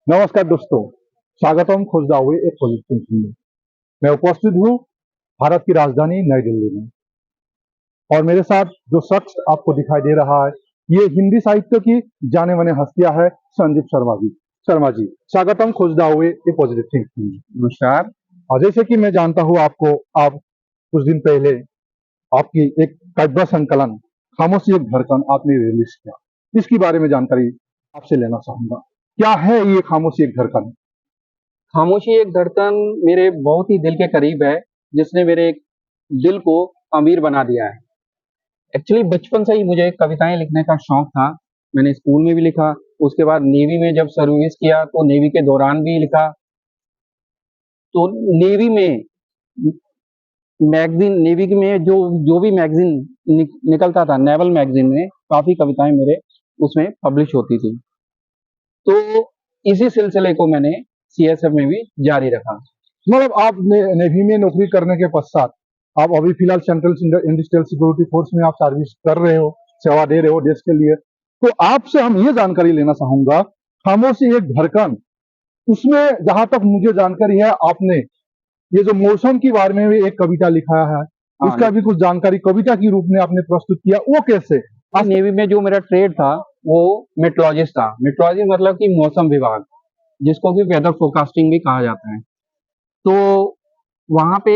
नमस्कार दोस्तों, स्वागतम खोजदा हुए एक पॉजिटिव न्यूज़ में। मैं उपस्थित हूँ भारत की राजधानी नई दिल्ली में और मेरे साथ जो शख्स आपको दिखाई दे रहा है, ये हिंदी साहित्य की जाने माने हस्तियां है संजीव शर्मा जी। शर्मा जी, स्वागतम खोजदा हुए एक पॉजिटिव थिंकिंग में। नमस्कार। और जैसे कि मैं जानता हूँ आपको, आप कुछ दिन पहले आपकी एक काव्य संकलन खामोशी एक धड़कन आपने रिलीज किया। इसके बारे में जानकारी आपसे लेना चाहूंगा। क्या है ये खामोशी एक धड़कन? खामोशी एक धड़कन मेरे बहुत ही दिल के करीब है, जिसने मेरे दिल को अमीर बना दिया है। एक्चुअली बचपन से ही मुझे कविताएं लिखने का शौक था। मैंने स्कूल में भी लिखा, उसके बाद नेवी में जब सर्विस किया तो नेवी के दौरान भी लिखा। तो नेवी में मैगजीन, नेवी में जो जो भी मैगजीन निकलता था, नेवल मैगजीन में काफी कविताएं मेरे उसमें पब्लिश होती थी। तो इसी सिलसिले को मैंने सीएसएफ में भी जारी रखा। मतलब आप नेवी में नौकरी करने के पश्चात आप अभी फिलहाल सेंट्रल इंडस्ट्रियल सिक्योरिटी फोर्स में आप सर्विस कर रहे हो, सेवा दे रहे हो देश के लिए। तो आपसे हम ये जानकारी लेना चाहूंगा, खामोशी एक धड़कन, उसमें जहां तक मुझे जानकारी है, आपने ये जो मौसम के बारे में भी एक कविता लिखा है, हाँ, उसका भी कुछ जानकारी कविता के रूप में आपने प्रस्तुत किया, वो कैसे? आप नेवी में जो मेरा ट्रेड था वो मेट्रोलॉजिस्ट था। मेट्रोलॉजी मतलब कि मौसम विभाग, जिसको कि वेदर फोरकास्टिंग भी कहा जाता है। तो वहां पे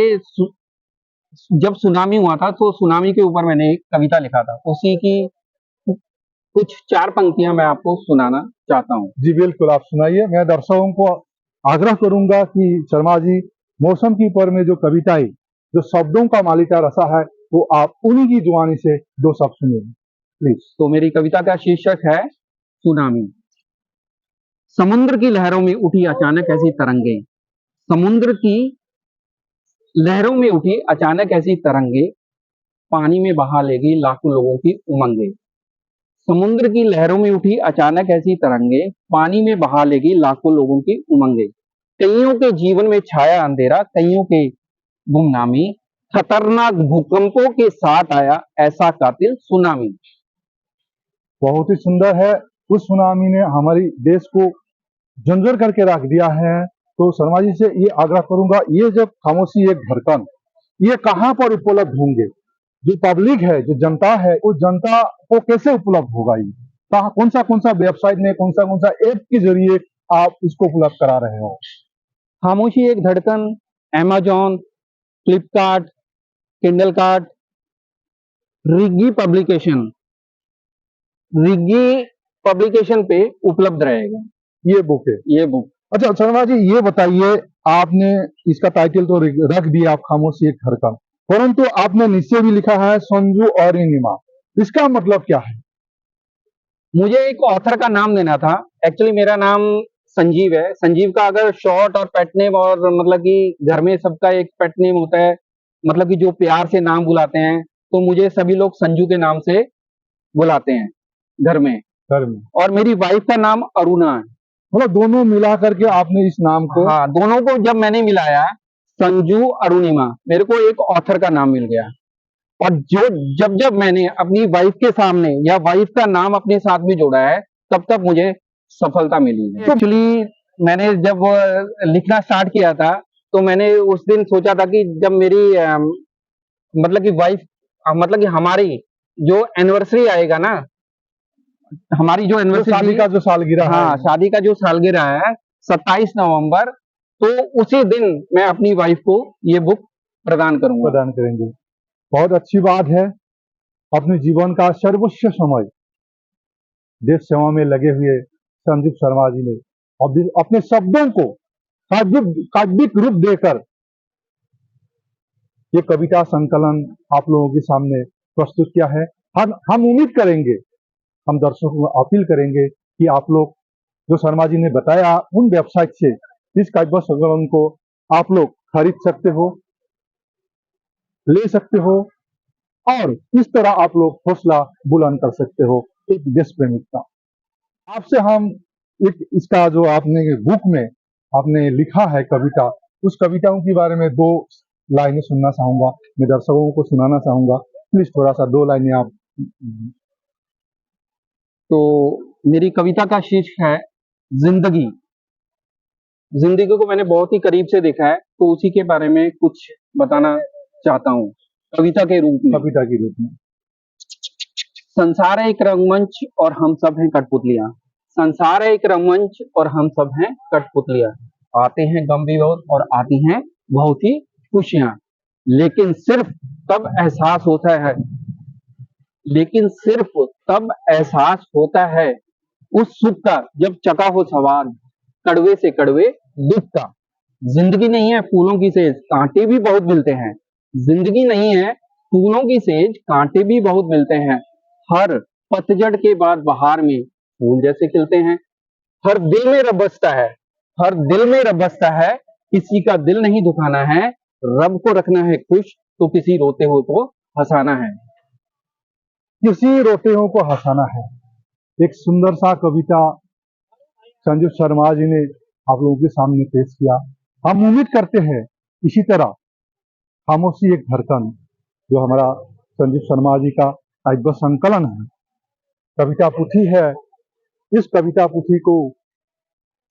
जब सुनामी हुआ था तो सुनामी के ऊपर मैंने एक कविता लिखा था। उसी की कुछ 4 पंक्तियां मैं आपको सुनाना चाहता हूँ। जी बिल्कुल, आप सुनाइए। मैं दर्शकों को आग्रह करूंगा कि शर्मा जी, मौसम के ऊपर में जो कविताएं, जो शब्दों का मालिका रसा है, वो आप उन्हीं की जुबानी से दो शब्द सुनिए प्लीज। तो मेरी कविता का शीर्षक है सुनामी। समुद्र की लहरों में उठी अचानक ऐसी तरंगे, समुद्र की लहरों में उठी अचानक ऐसी तरंगे, पानी में बहा लेगी लाखों लोगों की उमंगे। समुद्र की लहरों में उठी अचानक ऐसी तरंगे, पानी में बहा लेगी लाखों लोगों की उमंगे। कईयों के जीवन में छाया अंधेरा, कईयों के गुमनामी, खतरनाक भूकंपों के साथ आया ऐसा कातिल सुनामी। बहुत ही सुंदर है। उस सुनामी ने हमारी देश को झंझर करके रख दिया है। तो शर्मा जी से ये आग्रह करूंगा, ये जब खामोशी एक धड़कन, ये कहाँ पर उपलब्ध होंगे? जो पब्लिक है, जो जनता है, उस जनता को कैसे उपलब्ध होगा? ये कहाँ, कौन सा वेबसाइट में, कौन सा ऐप के जरिए आप इसको उपलब्ध करा रहे हो? खामोशी एक धड़कन Amazon, Flipkart, Kindle cart, Riggi publication, Riggi publication पे उपलब्ध रहेगा ये बुक है। ये बुक। अच्छा शर्मा जी, ये बताइए, आपने इसका टाइटल तो रख दिया आप खामोशी एक धड़कन, परंतु आपने नीचे भी लिखा है संजू और निमा। इसका मतलब क्या है? मुझे एक ऑथर का नाम देना था। एक्चुअली मेरा नाम संजीव है। संजीव का अगर शॉर्ट और पेट नेम, और मतलब कि घर में सबका एक पेट नेम होता है, मतलब कि जो प्यार से नाम बुलाते हैं, तो मुझे सभी लोग संजू के नाम से बुलाते हैं घर में। घर में और मेरी वाइफ का नाम अरुणा है। मतलब दोनों मिला करके आपने इस नाम को? हाँ, दोनों को जब मैंने मिलाया, संजू अरुणिमा, मेरे को एक ऑथर का नाम मिल गया। और जो जब जब मैंने अपनी वाइफ के सामने या वाइफ का नाम अपने साथ में जोड़ा है, तब तब मुझे सफलता मिली है। एक्चुअली मैंने जब लिखना स्टार्ट किया था, तो मैंने उस दिन सोचा था कि जब मेरी मतलब कि वाइफ, मतलब कि हमारी जो एनिवर्सरी आएगा ना, हमारी जो जो एनिवर्सरी, शादी का जो सालगिरह है, हाँ, शादी का जो सालगिरह है 27 नवंबर, तो उसी दिन मैं अपनी वाइफ को ये बुक प्रदान करूंगा। प्रदान करेंगे। बहुत अच्छी बात है। अपने जीवन का सर्वोच्च समय देश सेवा में लगे हुए संदीप शर्मा जी ने अपने शब्दों को काव्यिक रूप देकर ये कविता संकलन आप लोगों के सामने प्रस्तुत किया है। हम उम्मीद करेंगे, हम दर्शकों को अपील करेंगे कि आप लोग जो शर्मा जी ने बताया, उन वेबसाइट से इस काव्य संकलन को आप लोग खरीद सकते हो, ले सकते हो, और इस तरह आप लोग हौसला बुलंद कर सकते हो एक देश प्रेमिक का। आपसे हम एक इसका जो आपने बुक में आपने लिखा है कविता, उस कविताओं के बारे में दो लाइनें सुनना चाहूंगा, मैं दर्शकों को सुनाना चाहूंगा। प्लीज थोड़ा सा दो लाइनें आप। तो मेरी कविता का शीर्षक है जिंदगी। जिंदगी को मैंने बहुत ही करीब से देखा है, तो उसी के बारे में कुछ बताना चाहता हूँ कविता के रूप में। कविता के रूप में। संसार है एक रंगमंच और हम सब हैं कठपुतलियां। संसार है एक रंगमंच और हम सब हैं कठपुतलियां। आते हैं गम विरोध और आती हैं बहुत ही खुशियां। लेकिन सिर्फ तब एहसास होता है लेकिन सिर्फ तब एहसास होता है उस सुख का जब चका हो सवार कड़वे से कड़वे दुख का। जिंदगी नहीं है फूलों की सेज, कांटे भी बहुत मिलते हैं। जिंदगी नहीं है फूलों की सेज, कांटे भी बहुत मिलते हैं। हर पतझड़ के बाद बहार में फूल जैसे खिलते हैं। हर दिल में रब बसता है, हर दिल में रब बसता है। किसी का दिल नहीं दुखाना है, रब को रखना है खुश, तो किसी रोते हो को हंसाना है। किसी रोते हो को हंसाना है। एक सुंदर सा कविता संजीव शर्मा जी ने आप लोगों के सामने पेश किया। हम उम्मीद करते हैं इसी तरह खामोशी एक धड़कन, जो हमारा संजीव शर्मा जी का काव्य संकलन है, कविता पुथी है, इस कविता पुथी को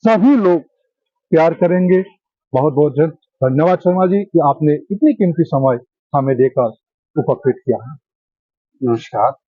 सभी लोग प्यार करेंगे। बहुत बहुत धन्यवाद शर्मा जी कि आपने इतनी कीमती समय हमें देकर उपकृत किया है। नमस्कार।